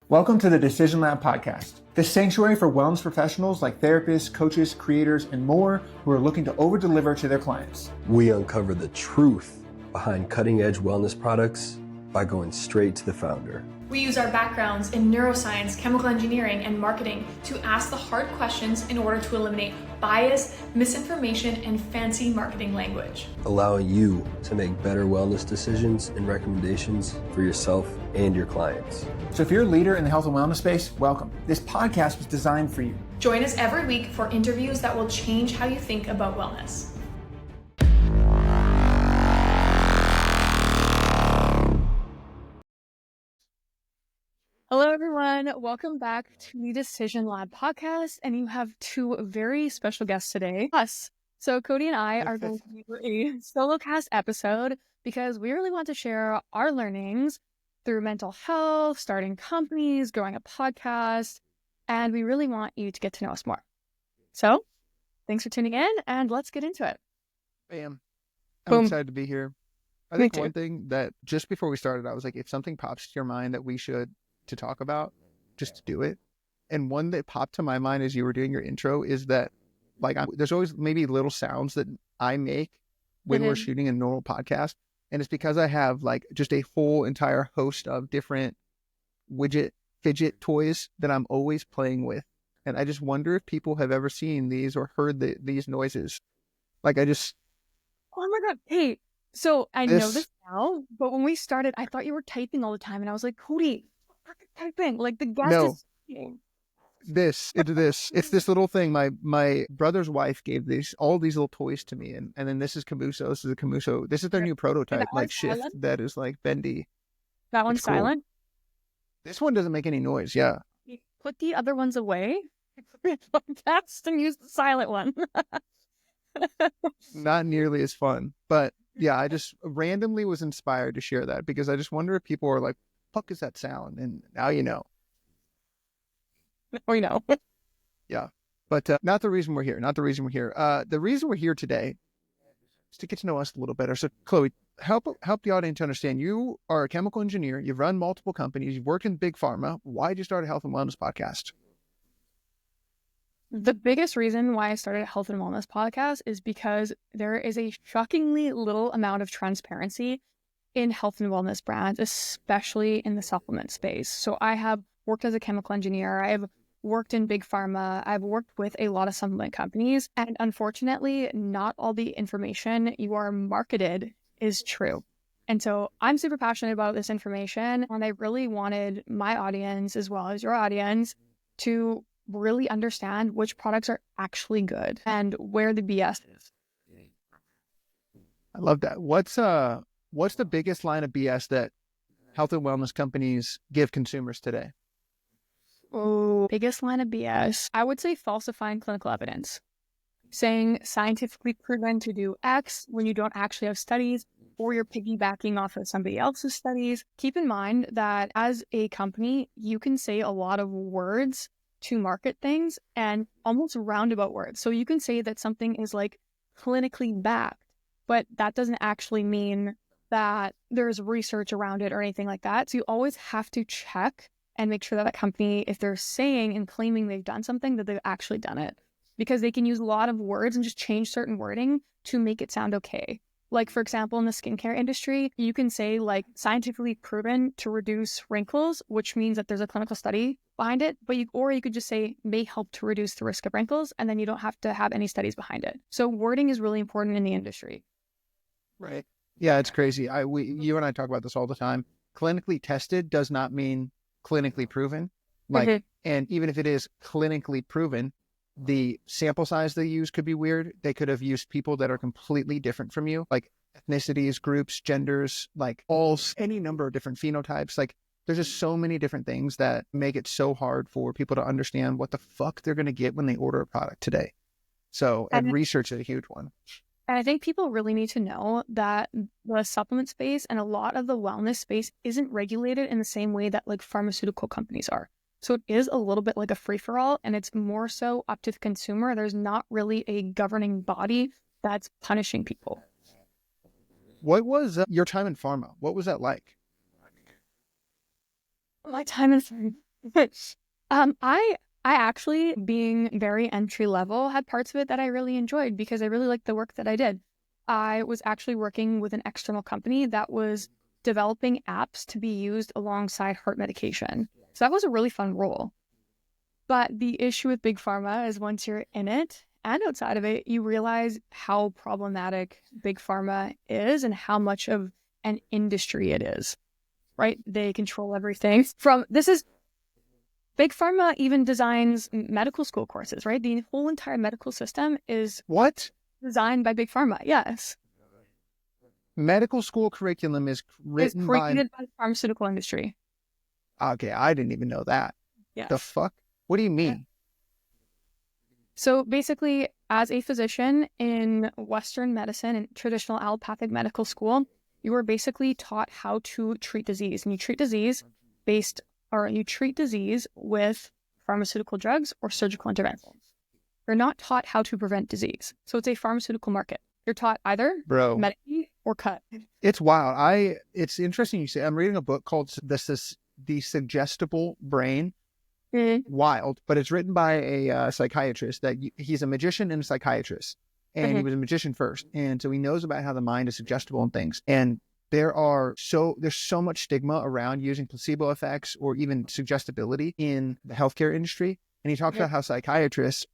Welcome to the Decision Lab podcast, the sanctuary for wellness professionals like therapists, coaches, creators, and more who are looking to over-deliver to their clients. We uncover the truth behind cutting-edge wellness products by going straight to the founder. We use our backgrounds in neuroscience, chemical engineering, and marketing to ask the hard questions in order to eliminate bias, misinformation, and fancy marketing language. Allowing you to make better wellness decisions and recommendations for yourself and your clients. So if you're a leader in the health and wellness space, welcome. This podcast was designed for you. Join us every week for interviews that will change how you think about wellness. Hello, everyone. Welcome back to the Decision Lab podcast. And you have two very special guests today, us. So Cody and I are going to do a solocast episode because we really want to share our learnings through mental health, starting companies, growing a podcast, and we really want you to get to know us more. So thanks for tuning in, and let's get into it. Bam. Boom. I'm excited to be here. I think one thing that just before we started, I was like, if something pops to your mind that we should to talk about, just do it. And one that popped to my mind as you were doing your intro is that there's always maybe little sounds that I make when we're shooting a normal podcast. And it's because I have just a whole entire host of different fidget toys that I'm always playing with. And I just wonder if people have ever seen these or heard these noises. Oh my God. Hey, so I know this now, but when we started, I thought you were typing all the time. And I was like, Cody, typing, like the guest is speaking. It's this little thing. My brother's wife gave all these little toys to me, and then this is Camuso. This is a Camuso. This is their new prototype, shift silent? That is bendy. That one's cool. Silent. This one doesn't make any noise. Yeah. Put the other ones away. Podcast and use the silent one. Not nearly as fun, but yeah, I just randomly was inspired to share that because I just wonder if people are like, "Fuck is that sound?" And now you know. We know. Yeah. But not the reason we're here. The reason we're here today is to get to know us a little better. So Chloe, help the audience understand. You are a chemical engineer. You've run multiple companies. You've worked in big pharma. Why did you start a health and wellness podcast? The biggest reason why I started a health and wellness podcast is because there is a shockingly little amount of transparency in health and wellness brands, especially in the supplement space. So I have worked as a chemical engineer. I've worked in big pharma. I've worked with a lot of supplement companies. And unfortunately, not all the information you are marketed is true. And so I'm super passionate about this information. And I really wanted my audience, as well as your audience, to really understand which products are actually good and where the BS is. I love that. What's the biggest line of BS that health and wellness companies give consumers today? Oh, biggest line of BS. I would say falsifying clinical evidence. Saying scientifically proven to do X when you don't actually have studies, or you're piggybacking off of somebody else's studies. Keep in mind that as a company, you can say a lot of words to market things and almost roundabout words. So you can say that something is clinically backed, but that doesn't actually mean that there's research around it or anything like that. So you always have to check and make sure that company, if they're saying and claiming they've done something, that they've actually done it. Because they can use a lot of words and just change certain wording to make it sound okay. Like, for example, in the skincare industry, you can say scientifically proven to reduce wrinkles, which means that there's a clinical study behind it. But you could just say may help to reduce the risk of wrinkles, and then you don't have to have any studies behind it. So wording is really important in the industry. Right. Yeah, it's crazy. You and I talk about this all the time. Clinically tested does not mean clinically proven. And even if it is clinically proven, the sample size they use could be weird. They could have used people that are completely different from you, like ethnicities, groups, genders, any number of different phenotypes. There's just so many different things that make it so hard for people to understand what the fuck they're going to get when they order a product today. So, and research is a huge one. And I think people really need to know that the supplement space and a lot of the wellness space isn't regulated in the same way that pharmaceutical companies are. So it is a little bit like a free-for-all, and it's more so up to the consumer. There's not really a governing body that's punishing people. What was your time in pharma? What was that like? My time in pharma, I actually, being very entry level, had parts of it that I really enjoyed because I really liked the work that I did. I was actually working with an external company that was developing apps to be used alongside heart medication. So that was a really fun role. But the issue with big pharma is once you're in it and outside of it, you realize how problematic big pharma is and how much of an industry it is, right? They control everything big pharma even designs medical school courses, right? The whole entire medical system is What? designed by big pharma. Yes. Medical school curriculum is written It's created by the pharmaceutical industry. Okay, I didn't even know that. Yes. The fuck? What do you mean? Yeah. So basically, as a physician in Western medicine and traditional allopathic medical school, you are basically taught how to treat disease. And you treat disease with pharmaceutical drugs or surgical interventions. You're not taught how to prevent disease. So it's a pharmaceutical market. You're taught either medicate or cut. It's wild. It's interesting you say. I'm reading a book called The Suggestible Brain. Wild, but it's written by a psychiatrist he's a magician and a psychiatrist, and he was a magician first, and so he knows about how the mind is suggestible and things. And there's so much stigma around using placebo effects or even suggestibility in the healthcare industry. And he talks about how psychiatrists,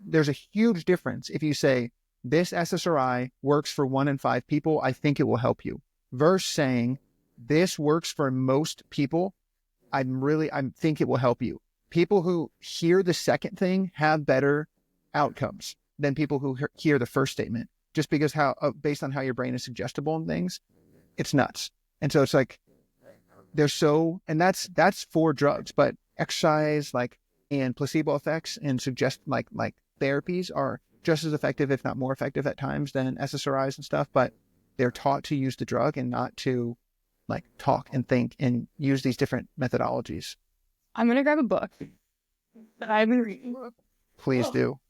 there's a huge difference if you say this SSRI works for 1 in 5 people, I think it will help you, versus saying this works for most people, I think it will help you. People who hear the second thing have better outcomes than people who hear the first statement, just because based on how your brain is suggestible and things, it's nuts. And so it's like, and that's for drugs, but exercise, and placebo effects and therapies are just as effective, if not more effective at times than SSRIs and stuff, but they're taught to use the drug and not to talk and think and use these different methodologies. I'm going to grab a book that I've been reading. Please do.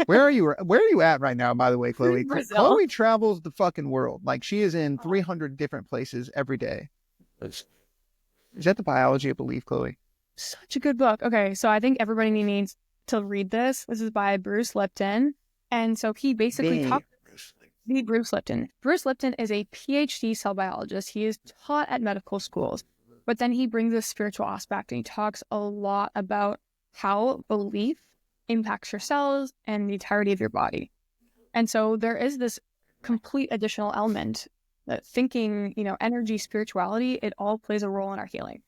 Where are you at right now, by the way, Chloe? Chloe travels the fucking world. She is in 300 different places every day. Is that the biology of belief, Chloe? Such a good book. Okay, so I think everybody needs to read this. This is by Bruce Lipton. And so he basically Bruce Lipton. Bruce Lipton is a PhD cell biologist. He is taught at medical schools. But then he brings this spiritual aspect and he talks a lot about how belief impacts your cells and the entirety of your body. And so there is this complete additional element that thinking, energy, spirituality, it all plays a role in our healing.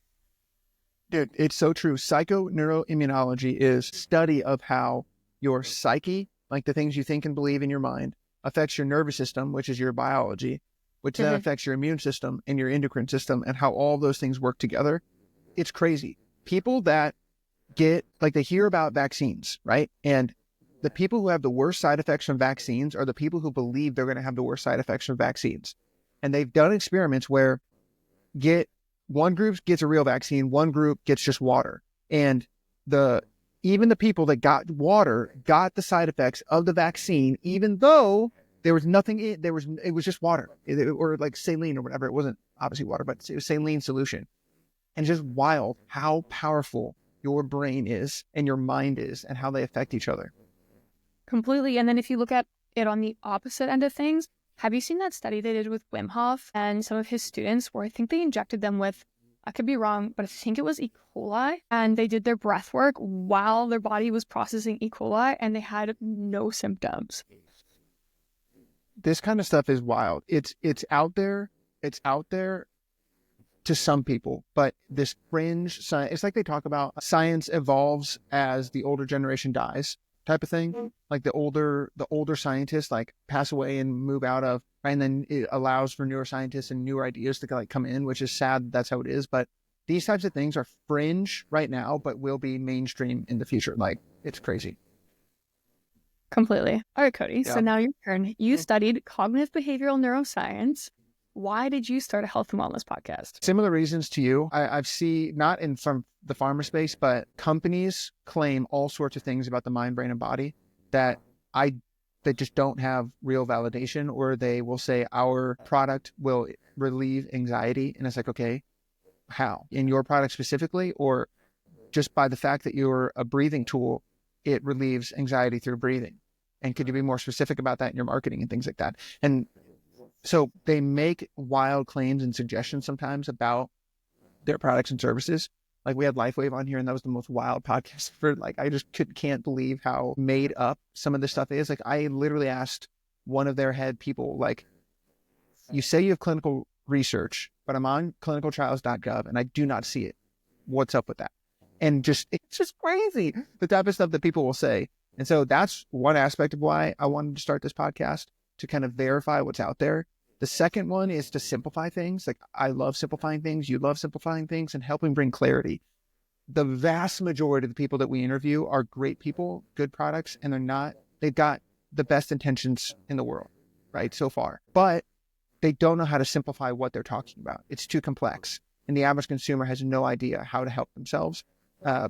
Dude, it's so true. Psychoneuroimmunology is study of how your psyche, the things you think and believe in your mind, affects your nervous system, which is your biology, which then affects your immune system and your endocrine system, and how all those things work together. It's crazy. People that they hear about vaccines, right? And the people who have the worst side effects from vaccines are the people who believe they're going to have the worst side effects from vaccines. And they've done experiments where one group gets a real vaccine, one group gets just water. And even the people that got water got the side effects of the vaccine, even though there was nothing it was just water, or saline or whatever. It wasn't obviously water, but it was saline solution. And it's just wild how powerful your brain is and your mind is and how they affect each other. Completely. And then if you look at it on the opposite end of things, have you seen that study they did with Wim Hof and some of his students where I think they injected them with, I could be wrong, but I think it was E. coli, and they did their breath work while their body was processing E. coli and they had no symptoms. This kind of stuff is wild. It's out there. It's out there to some people, but this fringe science, it's like they talk about science evolves as the older generation dies type of thing. The older scientists pass away and move out of, right? And then it allows for newer scientists and newer ideas to come in, which is sad. That's how it is. But these types of things are fringe right now, but will be mainstream in the future. It's crazy. Completely. All right, Cody. Yeah. So now your turn. You studied cognitive behavioral neuroscience. Why did you start a health and wellness podcast? Similar reasons to you. I've seen, not from the pharma space, but companies claim all sorts of things about the mind, brain, and body that just don't have real validation, or they will say our product will relieve anxiety. And it's okay, How? In your product specifically, or just by the fact that you're a breathing tool, it relieves anxiety through breathing? And could you be more specific about that in your marketing and things like that? And so they make wild claims and suggestions sometimes about their products and services. Like we had LifeWave on here, and that was the most wild podcast for, like, I just can't believe how made up some of this stuff is. Like I literally asked one of their head people, like, you say you have clinical research, but I'm on clinicaltrials.gov and I do not see it. What's up with that? And it's just crazy, the type of stuff that people will say. And so that's one aspect of why I wanted to start this podcast, to kind of verify what's out there. The second one is to simplify things. Like I love simplifying things. You love simplifying things and helping bring clarity. The vast majority of the people that we interview are great people, good products, and they've got the best intentions in the world, right? So far, but they don't know how to simplify what they're talking about. It's too complex. And the average consumer has no idea how to help themselves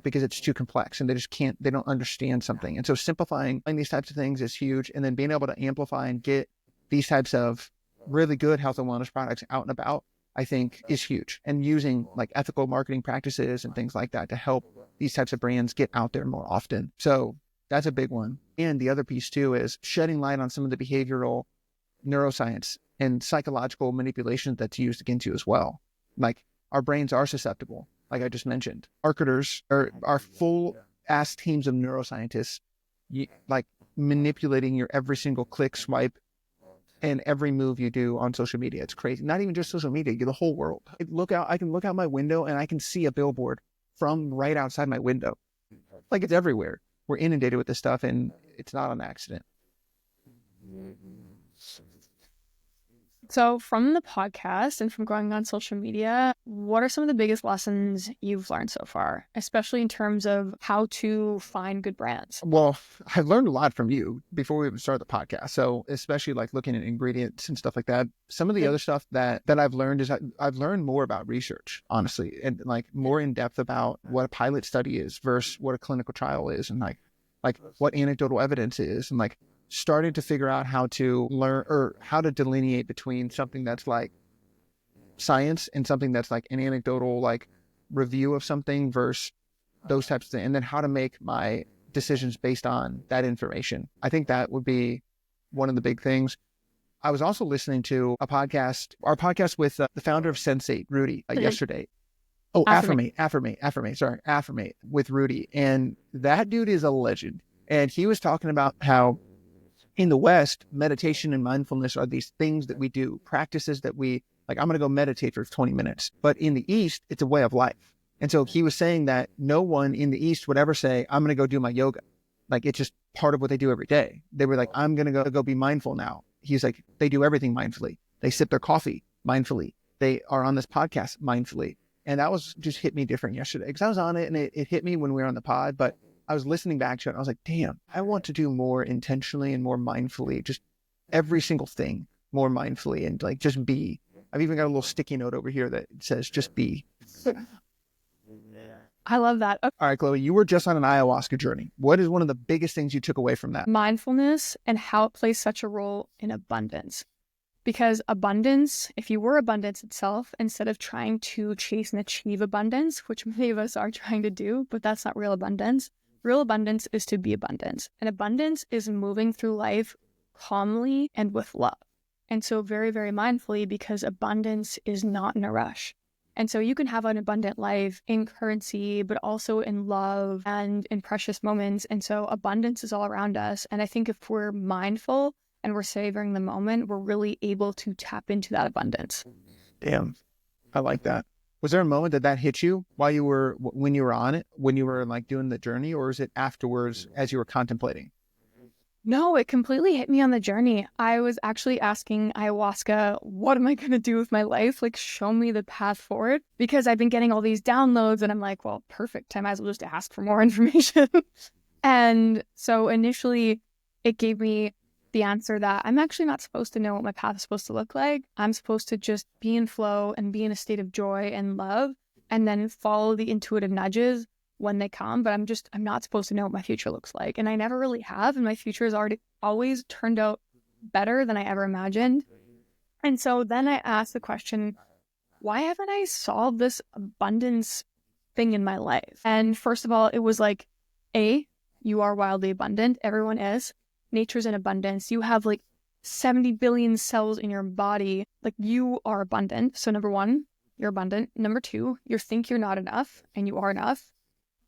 because it's too complex and they don't understand something. And so simplifying these types of things is huge. And then being able to amplify and get these types of really good health and wellness products out and about, I think is huge. And using like ethical marketing practices and things like that to help these types of brands get out there more often. So that's a big one. And the other piece too is shedding light on some of the behavioral neuroscience and psychological manipulation that's used against you as well. Like our brains are susceptible, like I just mentioned. Marketers are full ass teams of neuroscientists, like manipulating your every single click, swipe, and every move you do on social media. It's crazy. Not even just social media, the whole world. I can look out my window and I can see a billboard from right outside my window. Like it's everywhere. We're inundated with this stuff and it's not an accident. So from the podcast and from going on social media, what are some of the biggest lessons you've learned so far, especially in terms of how to find good brands? Well, I've learned a lot from you before we even started the podcast. So especially like looking at ingredients and stuff like that. Some of the other stuff that I've learned is I've learned more about research, honestly, and like more in depth about what a pilot study is versus what a clinical trial is, and like what anecdotal evidence is, and like starting to figure out how to learn or how to delineate between something that's like science and something that's like an anecdotal like review of something versus those types of things, and then how to make my decisions based on that information. I think that would be one of the big things. I was also listening to our podcast with the founder of Sensate, Rudy, yesterday. Oh, Affirmate with Rudy. And that dude is a legend. And he was talking about how in the West, meditation and mindfulness are these things that we do, practices that we, like, I'm going to go meditate for 20 minutes. But in the East, it's a way of life. And so he was saying that no one in the East would ever say, I'm going to go do my yoga. Like, it's just part of what they do every day. They were like, I'm going to go be mindful now. He's like, they do everything mindfully. They sip their coffee mindfully. They are on this podcast mindfully. And that was just hit me different yesterday because I was on it and it hit me when we were on the pod, but I was listening back to it and I was like, damn, I want to do more intentionally and more mindfully, just every single thing more mindfully and like just be. I've even got a little sticky note over here that says just be. I love that. Okay. All right, Chloe, you were just on an ayahuasca journey. What is one of the biggest things you took away from that? Mindfulness and how it plays such a role in abundance. Because abundance, if you were abundance itself, instead of trying to chase and achieve abundance, which many of us are trying to do, but that's not real abundance. Real abundance is to be abundance. And abundance is moving through life calmly and with love. And so very, very mindfully, because abundance is not in a rush. And so you can have an abundant life in currency, but also in love and in precious moments. And so abundance is all around us. And I think if we're mindful and we're savoring the moment, we're really able to tap into that abundance. Damn, I like that. Was there a moment that hit you when you were on it, when you were like doing the journey, or is it afterwards as you were contemplating? No, it completely hit me on the journey. I was actually asking ayahuasca, what am I going to do with my life? Like, show me the path forward, because I've been getting all these downloads and I'm like, well, perfect. I might as well just ask for more information. And so initially it gave me the answer that I'm actually not supposed to know what my path is supposed to look like. I'm supposed to just be in flow and be in a state of joy and love, and then follow the intuitive nudges when they come. But I'm not supposed to know what my future looks like. And I never really have. And my future has always turned out better than I ever imagined. And so then I asked the question, why haven't I solved this abundance thing in my life? And first of all, it was like, you are wildly abundant. Everyone is. Nature's in abundance. You have like 70 billion cells in your body. Like, you are abundant. So number one, you're abundant. Number two, you think you're not enough, and you are enough.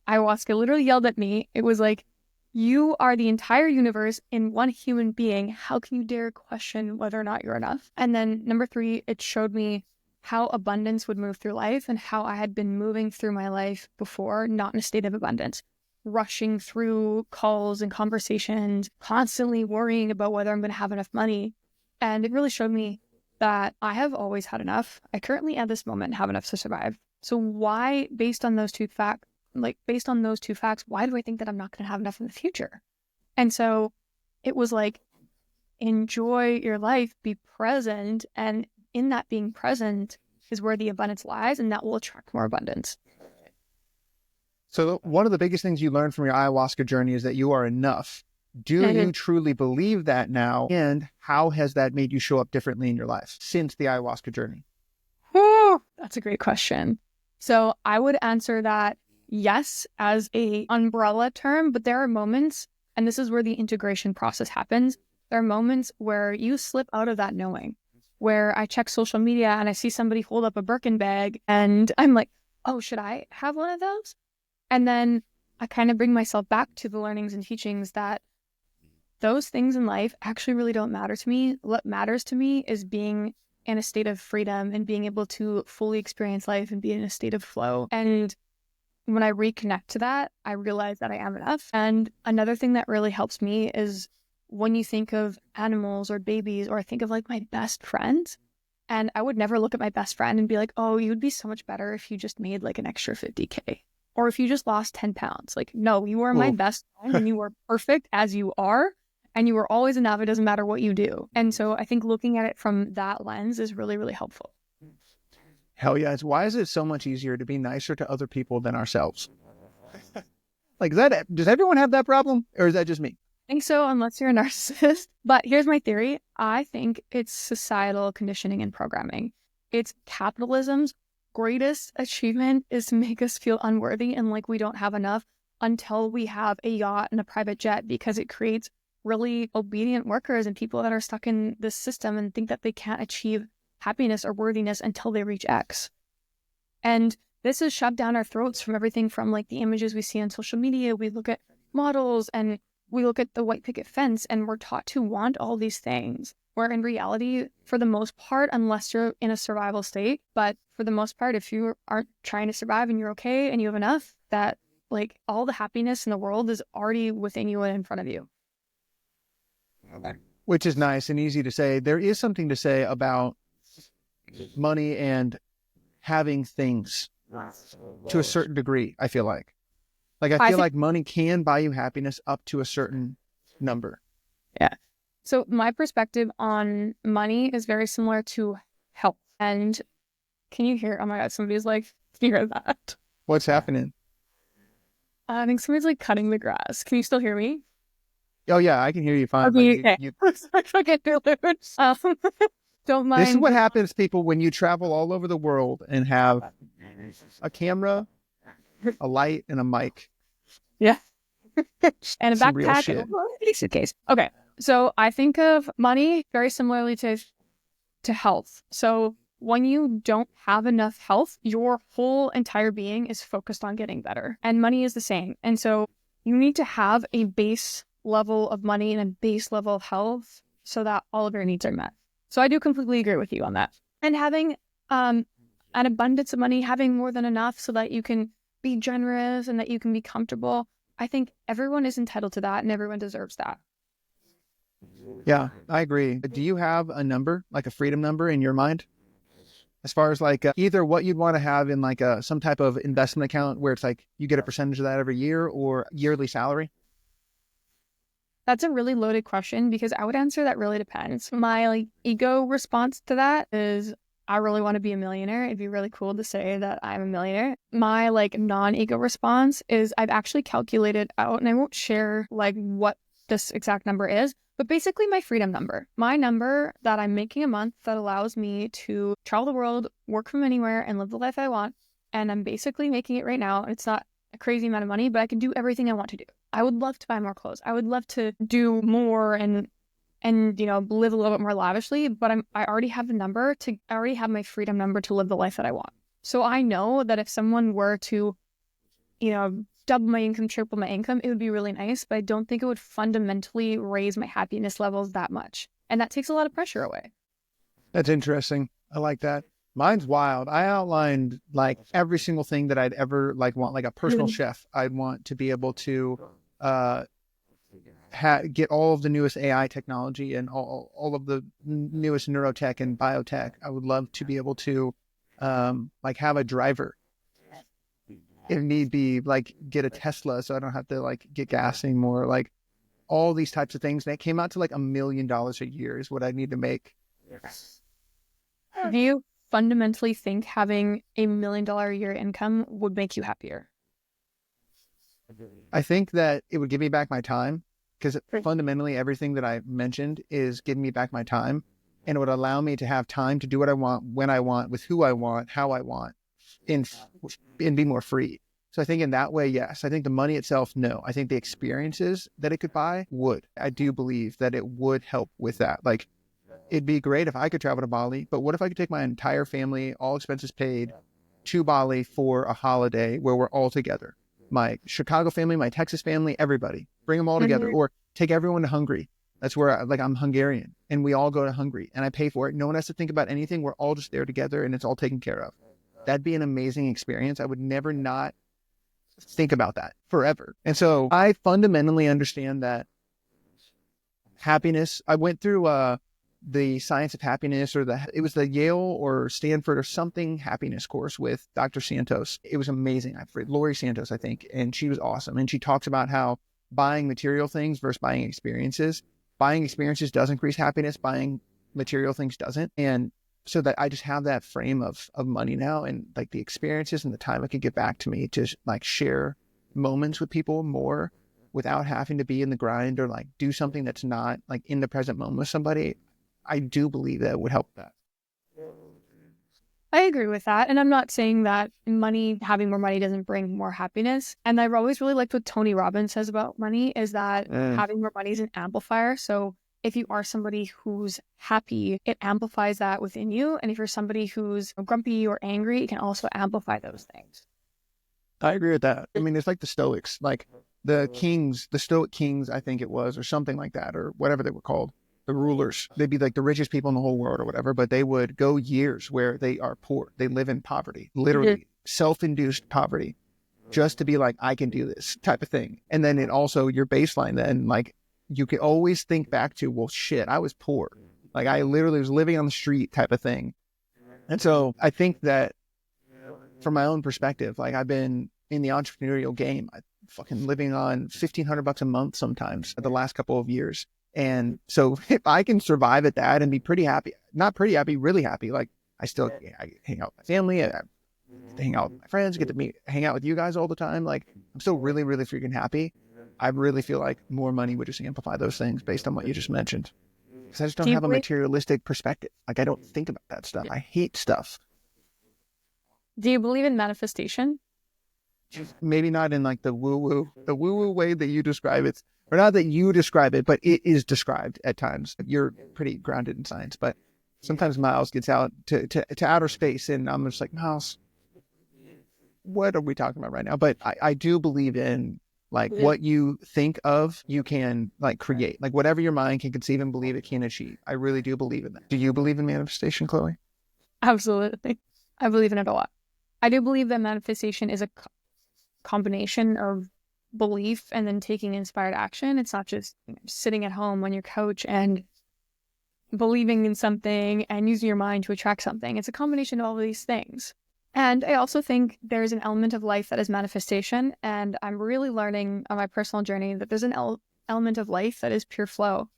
Ayahuasca literally yelled at me. It was like, you are the entire universe in one human being. How can you dare question whether or not you're enough? And then number three, it showed me how abundance would move through life and how I had been moving through my life before, not in a state of abundance, rushing through calls and conversations, constantly worrying about whether I'm going to have enough money. And it really showed me that I have always had enough. I currently at this moment have enough to survive. So why, based on those two facts, why do I think that I'm not going to have enough in the future? And so it was like, enjoy your life, be present. And in that being present is where the abundance lies, and that will attract more abundance. So one of the biggest things you learned from your ayahuasca journey is that you are enough. Do you truly believe that now? And how has that made you show up differently in your life since the ayahuasca journey? That's a great question. So I would answer that yes, as a umbrella term, but there are moments, and this is where the integration process happens. There are moments where you slip out of that knowing, where I check social media and I see somebody hold up a Birkin bag and I'm like, oh, should I have one of those? And then I kind of bring myself back to the learnings and teachings that those things in life actually really don't matter to me. What matters to me is being in a state of freedom and being able to fully experience life and be in a state of flow. And when I reconnect to that, I realize that I am enough. And another thing that really helps me is when you think of animals or babies, or I think of like my best friends, and I would never look at my best friend and be like, oh, you would be so much better if you just made like an extra 50K. Or if you just lost 10 pounds. Like, no, you are my best friend and you are perfect as you are. And you are always enough. It doesn't matter what you do. And so I think looking at it from that lens is really, really helpful. Hell yeah. Why is it so much easier to be nicer to other people than ourselves? Like, does everyone have that problem? Or is that just me? I think so, unless you're a narcissist. But here's my theory. I think it's societal conditioning and programming. It's capitalism's greatest achievement is to make us feel unworthy and like we don't have enough until we have a yacht and a private jet, because it creates really obedient workers and people that are stuck in this system and think that they can't achieve happiness or worthiness until they reach X. And this is shoved down our throats from everything from like the images we see on social media. We look at models and we look at the white picket fence and we're taught to want all these things, where in reality, for the most part, unless you're in a survival state, but for the most part, if you aren't trying to survive and you're okay and you have enough, that like all the happiness in the world is already within you and in front of you. Which is nice and easy to say. There is something to say about money and having things to a certain degree, I feel like. Like, I feel like money can buy you happiness up to a certain number. Yeah. So my perspective on money is very similar to health. And can you hear, oh my God, somebody's like, can you hear that? What's happening? I think somebody's like cutting the grass. Can you still hear me? Oh yeah, I can hear you fine. Okay. I get don't mind. This is what happens, people, when you travel all over the world and have a camera, a light, and a mic. Yeah. And a backpack and a suitcase. Okay. So I think of money very similarly to health. So when you don't have enough health, your whole entire being is focused on getting better. And money is the same. And so you need to have a base level of money and a base level of health so that all of your needs are met. So I do completely agree with you on that. And having an abundance of money, having more than enough so that you can be generous and that you can be comfortable. I think everyone is entitled to that and everyone deserves that. Yeah, I agree. Do you have a number, like a freedom number in your mind? As far as like either what you'd want to have in like some type of investment account where it's like you get a percentage of that every year, or yearly salary? That's a really loaded question because I would answer that really depends. My ego response to that is I really want to be a millionaire. It'd be really cool to say that I'm a millionaire. My non-ego response is I've actually calculated out, and I won't share what this exact number is, But basically my freedom number, my number that I'm making a month that allows me to travel the world, work from anywhere, and live the life I want. And I'm basically making it right now. It's not a crazy amount of money, but I can do everything I want to do. I would love to buy more clothes. I would love to do more and live a little bit more lavishly, but I already have I already have my freedom number to live the life that I want. So I know that if someone were to, double my income, triple my income, it would be really nice, but I don't think it would fundamentally raise my happiness levels that much. And that takes a lot of pressure away. That's interesting. I like that. Mine's wild. I outlined like every single thing that I'd ever want, like a personal chef. I'd want to be able to get all of the newest AI technology and all of the newest neurotech and biotech. I would love to be able to have a driver if need be, get a Tesla so I don't have to get gas anymore. Like all these types of things. And it came out to $1 million a year is what I need to make. Do you fundamentally think having $1 million a year income would make you happier? I think that it would give me back my time, because fundamentally everything that I mentioned is giving me back my time, and it would allow me to have time to do what I want, when I want, with who I want, how I want, and be more free. So I think in that way, yes. I think the money itself, no. I think the experiences that it could buy would. I do believe that it would help with that. It'd be great if I could travel to Bali, but what if I could take my entire family, all expenses paid, to Bali for a holiday where we're all together? My Chicago family, my Texas family, everybody. Bring them all together. Or take everyone to Hungary. That's where I'm Hungarian, and we all go to Hungary and I pay for it. No one has to think about anything. We're all just there together and it's all taken care of. That'd be an amazing experience. I would never not think about that forever. And so I fundamentally understand that happiness, I went through the Science of Happiness, it was the Yale or Stanford or something happiness course with Dr. Santos. It was amazing. Lori Santos, I think, and she was awesome. And she talks about how buying material things versus buying experiences does increase happiness. Buying material things doesn't. And so that I just have that frame of money now, and the experiences and the time it could get back to me to share moments with people more without having to be in the grind or do something that's not in the present moment with somebody. I do believe that it would help that. I agree with that. And I'm not saying that having more money doesn't bring more happiness. And I've always really liked what Tony Robbins says about money, is that having more money is an amplifier. So if you are somebody who's happy, it amplifies that within you. And if you're somebody who's grumpy or angry, it can also amplify those things. I agree with that. I mean, it's like the Stoics, the Stoic kings, I think it was, or something like that, or whatever they were called. The rulers, they'd be the richest people in the whole world or whatever, but they would go years where they are poor. They live in poverty, literally self-induced poverty, just to be I can do this type of thing. And then it also, your baseline then, you can always think back to, well, shit, I was poor. I literally was living on the street type of thing. And so I think that from my own perspective, I've been in the entrepreneurial game, I'm fucking living on $1,500 a month sometimes the last couple of years. And so if I can survive at that and be pretty happy, not pretty happy, really happy, I hang out with my family, I hang out with my friends, get to hang out with you guys all the time. I'm still really, really freaking happy. I really feel like more money would just amplify those things based on what you just mentioned. Because I just don't have a materialistic perspective. I don't think about that stuff. I hate stuff. Do you believe in manifestation? Maybe not in the woo-woo way that you describe it. Or not that you describe it, but it is described at times. You're pretty grounded in science, but sometimes Miles gets out to outer space and I'm just like, Miles, what are we talking about right now? But I do believe in what you think of, you can create. Whatever your mind can conceive and believe, it can achieve. I really do believe in that. Do you believe in manifestation, Chloe? Absolutely. I believe in it a lot. I do believe that manifestation is a combination of belief and then taking inspired action. It's not just sitting at home on your couch and believing in something and using your mind to attract something. It's a combination of all of these things. And I also think there's an element of life that is manifestation. And I'm really learning on my personal journey that there's an element of life that is pure flow.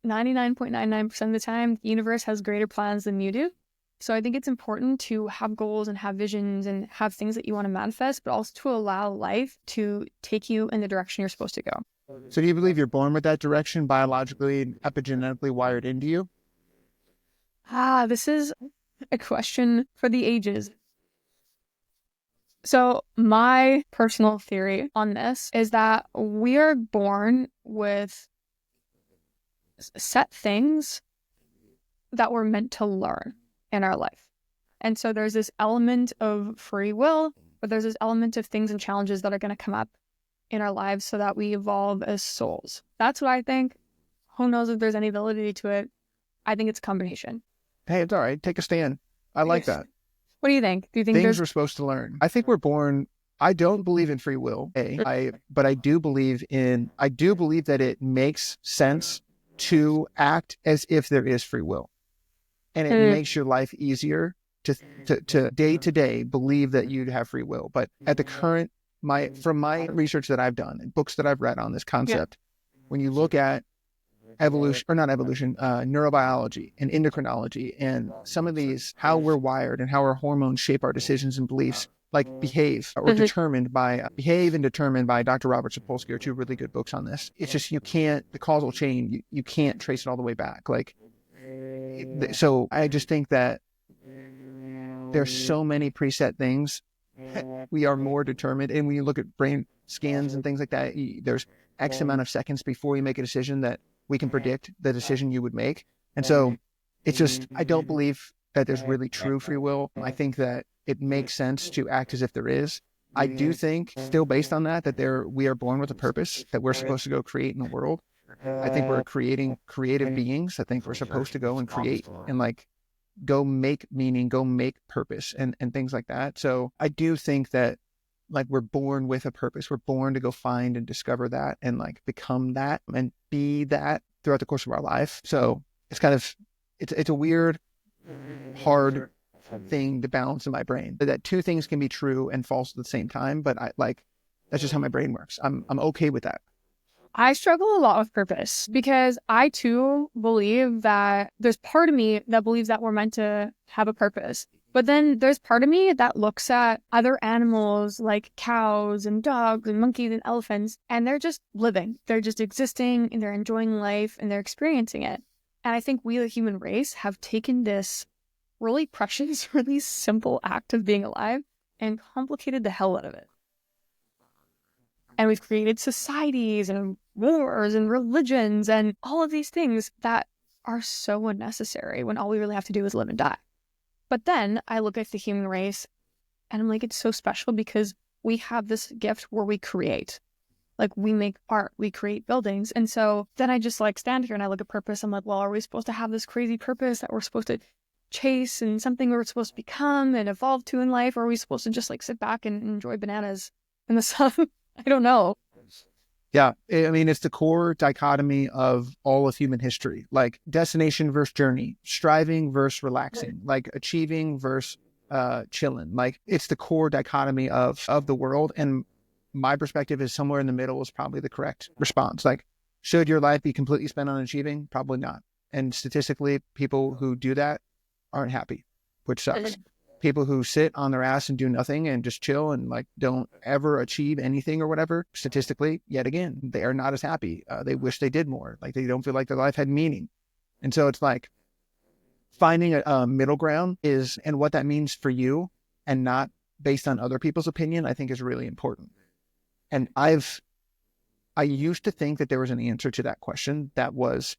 99.99% of the time, the universe has greater plans than you do. So I think it's important to have goals and have visions and have things that you want to manifest, but also to allow life to take you in the direction you're supposed to go. So do you believe you're born with that direction, biologically and epigenetically wired into you? This is a question for the ages. So my personal theory on this is that we are born with set things that we're meant to learn in our life. And so there's this element of free will, but there's this element of things and challenges that are going to come up in our lives so that we evolve as souls. That's what I think. Who knows if there's any validity to it? I think it's a combination. Hey, it's all right. Take a stand. I like that. What do you think? Do you think Things we're supposed to learn? I think we're born. I don't believe in free will, but I do believe that it makes sense to act as if there is free will. And it makes your life easier to day to day believe that you'd have free will. But at the current, from my research that I've done and books that I've read on this concept, when you look at neurobiology and endocrinology and some of these, how we're wired and how our hormones shape our decisions and beliefs, like behave and determined by Dr. Robert Sapolsky are two really good books on this. It's just, the causal chain, you can't trace it all the way back. So I just think that there's so many preset things. We are more determined. And when you look at brain scans and things like that, there's X amount of seconds before you make a decision that we can predict the decision you would make. And so it's just, I don't believe that there's really true free will. I think that it makes sense to act as if there is. I do think, still based on that we are born with a purpose, that we're supposed to go create in the world. I think we're creating creative beings. I think we're supposed to go and create and go make meaning, go make purpose and things like that. So I do think that we're born with a purpose. We're born to go find and discover that and become that and be that throughout the course of our life. So it's kind of, it's a weird, hard thing to balance in my brain, that two things can be true and false at the same time. But that's just how my brain works. I'm okay with that. I struggle a lot with purpose because I too believe that there's part of me that believes that we're meant to have a purpose. But then there's part of me that looks at other animals like cows and dogs and monkeys and elephants, and they're just living. They're just existing and they're enjoying life and they're experiencing it. And I think we, the human race, have taken this really precious, really simple act of being alive and complicated the hell out of it. And we've created societies and wars and religions and all of these things that are so unnecessary when all we really have to do is live and die. But then I look at the human race and I'm like, it's so special because we have this gift where we create. We make art, we create buildings. And so then I just stand here and I look at purpose. I'm like, well, are we supposed to have this crazy purpose that we're supposed to chase and something we're supposed to become and evolve to in life? Or are we supposed to just sit back and enjoy bananas in the sun? I don't know. Yeah. I mean, it's the core dichotomy of all of human history, destination versus journey, striving versus relaxing, achieving versus chilling. It's the core dichotomy of the world. And my perspective is somewhere in the middle is probably the correct response. Should your life be completely spent on achieving? Probably not. And statistically, people who do that aren't happy, which sucks. People who sit on their ass and do nothing and just chill and don't ever achieve anything or whatever, statistically, yet again, they are not as happy. They wish they did more. They don't feel like their life had meaning. And so it's finding a middle ground and what that means for you and not based on other people's opinion, I think is really important. And I used to think that there was an answer to that question that was,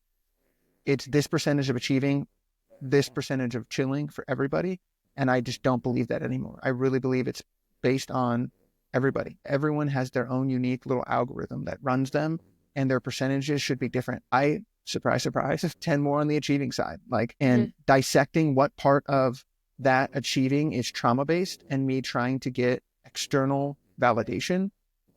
it's this percentage of achieving, this percentage of chilling for everybody. And I just don't believe that anymore. I really believe it's based on everybody. Everyone has their own unique little algorithm that runs them and their percentages should be different. Surprise, surprise, 10 more on the achieving side. Dissecting what part of that achieving is trauma-based and me trying to get external validation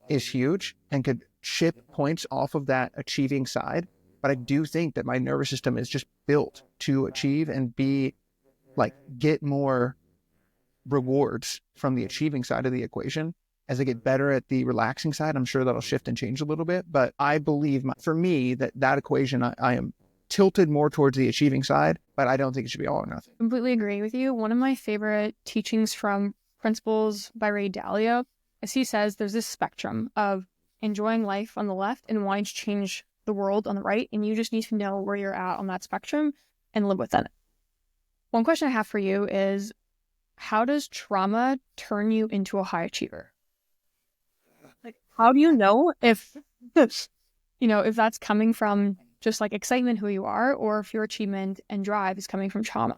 is huge and could chip points off of that achieving side. But I do think that my nervous system is just built to achieve and get more rewards from the achieving side of the equation. As I get better at the relaxing side, I'm sure that'll shift and change a little bit. But I believe for me that equation, I am tilted more towards the achieving side, but I don't think it should be all or nothing. Completely agree with you. One of my favorite teachings from Principles by Ray Dalio is he says there's this spectrum of enjoying life on the left and wanting to change the world on the right, and you just need to know where you're at on that spectrum and live within it. One question I have for you is, how does trauma turn you into a high achiever? Like, how do you know if, if that's coming from just like excitement, who you are, or if your achievement and drive is coming from trauma?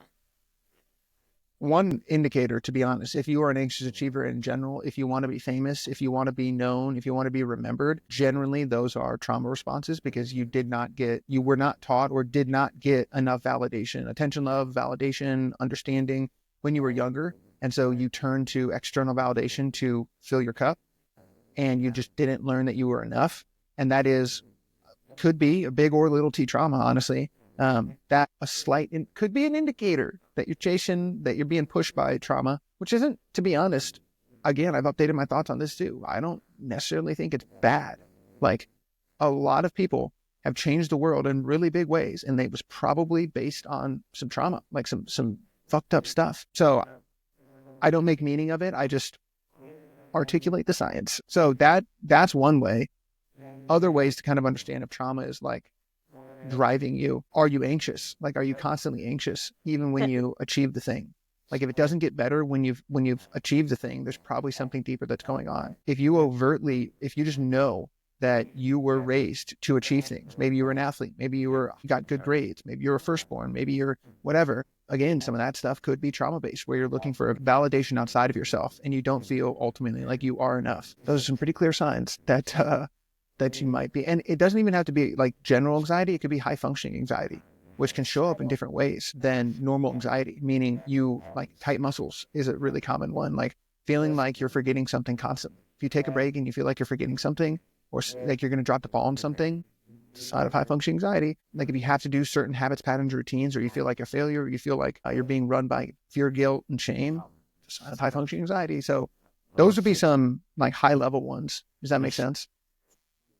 One indicator, to be honest, if you are an anxious achiever in general, if you want to be famous, if you want to be known, if you want to be remembered, generally those are trauma responses because you were not taught or did not get enough validation, attention, love, validation, understanding when you were younger. And so you turn to external validation to fill your cup, and you just didn't learn that you were enough. And that could be a big or little T trauma, honestly. That could be an indicator that you're chasing, that you're being pushed by trauma, which isn't, to be honest, again, I've updated my thoughts on this too. I don't necessarily think it's bad. Like, a lot of people have changed the world in really big ways, and it was probably based on some trauma, like some fucked up stuff. So I don't make meaning of it. I just articulate the science. So that's one way. Other ways to kind of understand if trauma is like driving you. Are you anxious? Like, are you constantly anxious even when you achieve the thing? Like, if it doesn't get better when you've achieved the thing, there's probably something deeper that's going on. If you just know that you were raised to achieve things, maybe you were an athlete, maybe you got good grades, maybe you're a firstborn, maybe you're whatever. Again, some of that stuff could be trauma-based, where you're looking for a validation outside of yourself and you don't feel ultimately like you are enough. Those are some pretty clear signs that you might be. And it doesn't even have to be like general anxiety. It could be high functioning anxiety, which can show up in different ways than normal anxiety, meaning like tight muscles is a really common one, like feeling like you're forgetting something constantly. If you take a break and you feel like you're forgetting something, or like you're going to drop the ball on something, it's a sign of high functioning anxiety. Like, if you have to do certain habits, patterns, routines, or you feel like a failure, or you feel like you're being run by fear, guilt, and shame, it's a sign of high functioning anxiety. So those would be some like high level ones. Does that make sense?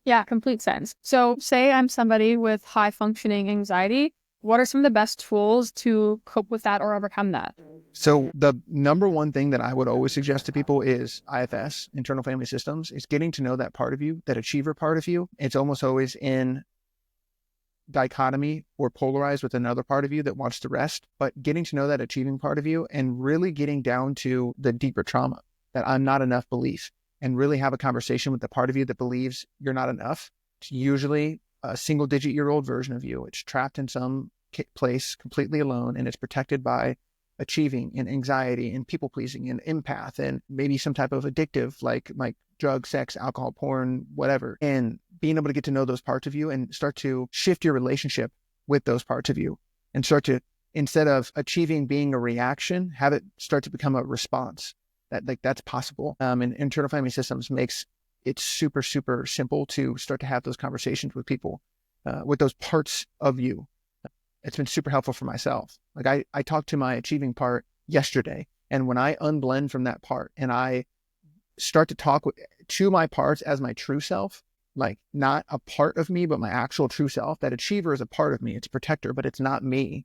Yeah, complete sense. So say I'm somebody with high functioning anxiety. What are some of the best tools to cope with that or overcome that? So the number one thing that I would always suggest to people is IFS, internal family systems, is getting to know that part of you, that achiever part of you. It's almost always in dichotomy or polarized with another part of you that wants to rest, but getting to know that achieving part of you and really getting down to the deeper trauma, that I'm not enough belief, and really have a conversation with the part of you that believes you're not enough. It's usually a single-digit-year-old version of you. It's trapped in some place completely alone, and it's protected by achieving and anxiety and people-pleasing and empath and maybe some type of addictive like drug, sex, alcohol, porn, whatever. And being able to get to know those parts of you and start to shift your relationship with those parts of you and start to, instead of achieving being a reaction, have it start to become a response. That's possible. And internal family systems makes it super, super simple to start to have those conversations with people, with those parts of you. It's been super helpful for myself. Like, I talked to my achieving part yesterday, and when I unblend from that part and I start to talk to my parts as my true self, like not a part of me, but my actual true self, that achiever is a part of me. It's a protector, but it's not me.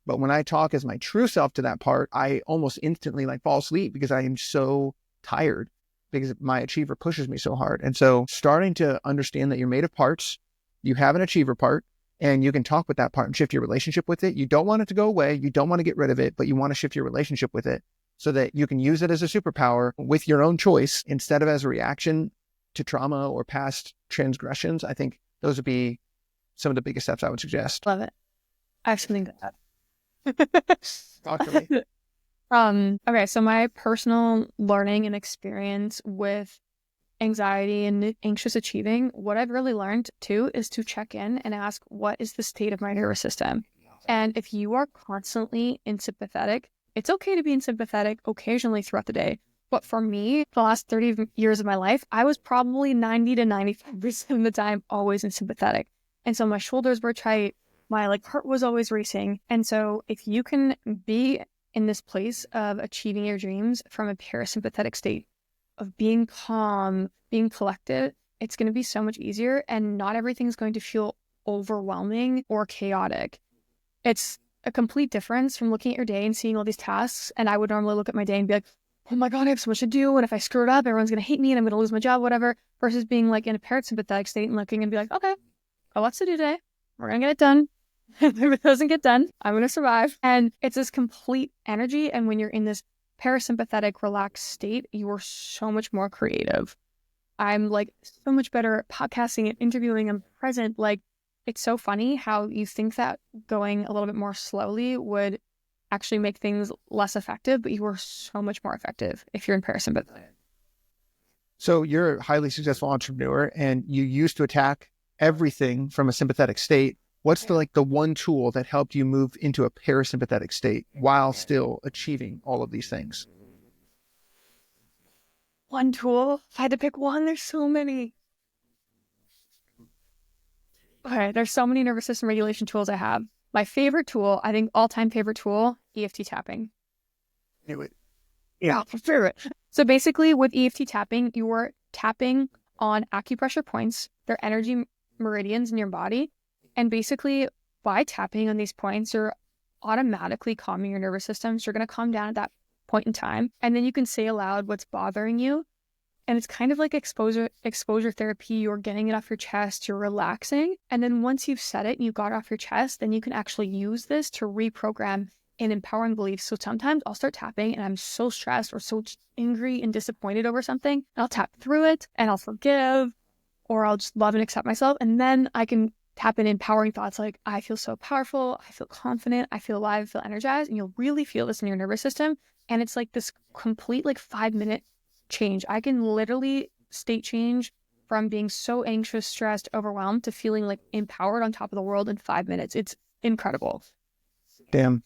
But when I talk as my true self to that part, I almost instantly like fall asleep because I am so tired because my achiever pushes me so hard. And so starting to understand that you're made of parts, you have an achiever part, and you can talk with that part and shift your relationship with it. You don't want it to go away. You don't want to get rid of it, but you want to shift your relationship with it so that you can use it as a superpower with your own choice instead of as a reaction to trauma or past transgressions. I think those would be some of the biggest steps I would suggest. Love it. I have something to add. Talk to me. Okay, so my personal learning and experience with anxiety and anxious achieving, what I've really learned too is to check in and ask, what is the state of my nervous system? And if you are constantly in sympathetic, it's okay to be in sympathetic occasionally throughout the day. But for me, the last 30 years of my life, I was probably 90 to 95% of the time always in sympathetic. And so my shoulders were tight. My heart was always racing. And so if you can be in this place of achieving your dreams from a parasympathetic state, of being calm, being collected, it's going to be so much easier, and not everything is going to feel overwhelming or chaotic. It's a complete difference from looking at your day and seeing all these tasks. And I would normally look at my day and be like, oh my God, I have so much to do. And if I screw it up, everyone's going to hate me and I'm going to lose my job, whatever. Versus being like in a parasympathetic state and looking and be like, okay, got lots to do today. We're going to get it done. If it doesn't get done, I'm going to survive. And it's this complete energy. And when you're in this parasympathetic, relaxed state, you are so much more creative. I'm like so much better at podcasting and interviewing. I'm present. Like, it's so funny how you think that going a little bit more slowly would actually make things less effective, but you are so much more effective if you're in parasympathetic. So you're a highly successful entrepreneur and you used to attack everything from a sympathetic state. What's the one tool that helped you move into a parasympathetic state while still achieving all of these things? One tool? If I had to pick one, there's so many. Okay, there's so many nervous system regulation tools I have. My favorite tool, I think all-time favorite tool, EFT tapping. Yeah, favorite. So basically with EFT tapping, you are tapping on acupressure points. They're energy meridians in your body. And basically by tapping on these points, you're automatically calming your nervous system. So you're going to calm down at that point in time. And then you can say aloud what's bothering you. And it's kind of like exposure therapy. You're getting it off your chest, you're relaxing. And then once you've said it and you got it off your chest, then you can actually use this to reprogram an empowering beliefs. So sometimes I'll start tapping and I'm so stressed or so angry and disappointed over something. And I'll tap through it and I'll forgive, or I'll just love and accept myself. And then I can tap in empowering thoughts like, I feel so powerful, I feel confident, I feel alive, I feel energized. And you'll really feel this in your nervous system. And it's like this complete 5-minute change. I can literally state change from being so anxious, stressed, overwhelmed to feeling empowered on top of the world in 5 minutes. It's incredible. Damn.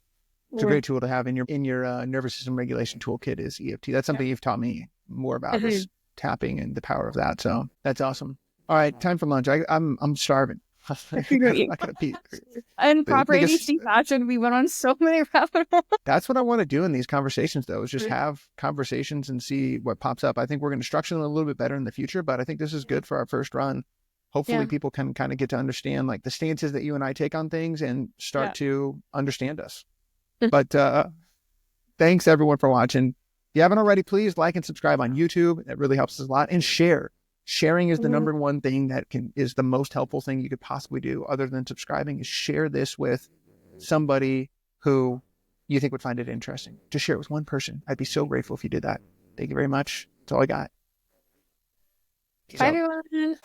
It's a great tool to have in your nervous system regulation toolkit is EFT. That's something you've taught me more about is tapping and the power of that. So that's awesome. All right, time for lunch. I'm starving. And proper ADHD fashion, we went on so many rabbit holes. That's what I want to do in these conversations, though, is just have conversations and see what pops up. I think we're going to structure them a little bit better in the future, but I think this is good for our first run. Hopefully people can kind of get to understand the stances that you and I take on things and start to understand us. But thanks everyone for watching. If you haven't already, please like and subscribe on YouTube. That really helps us a lot. And share. Sharing is the number one thing that is the most helpful thing you could possibly do other than subscribing, is share this with somebody who you think would find it interesting. Just share it with one person. I'd be so grateful if you did that. Thank you very much. That's all I got. Bye, everyone.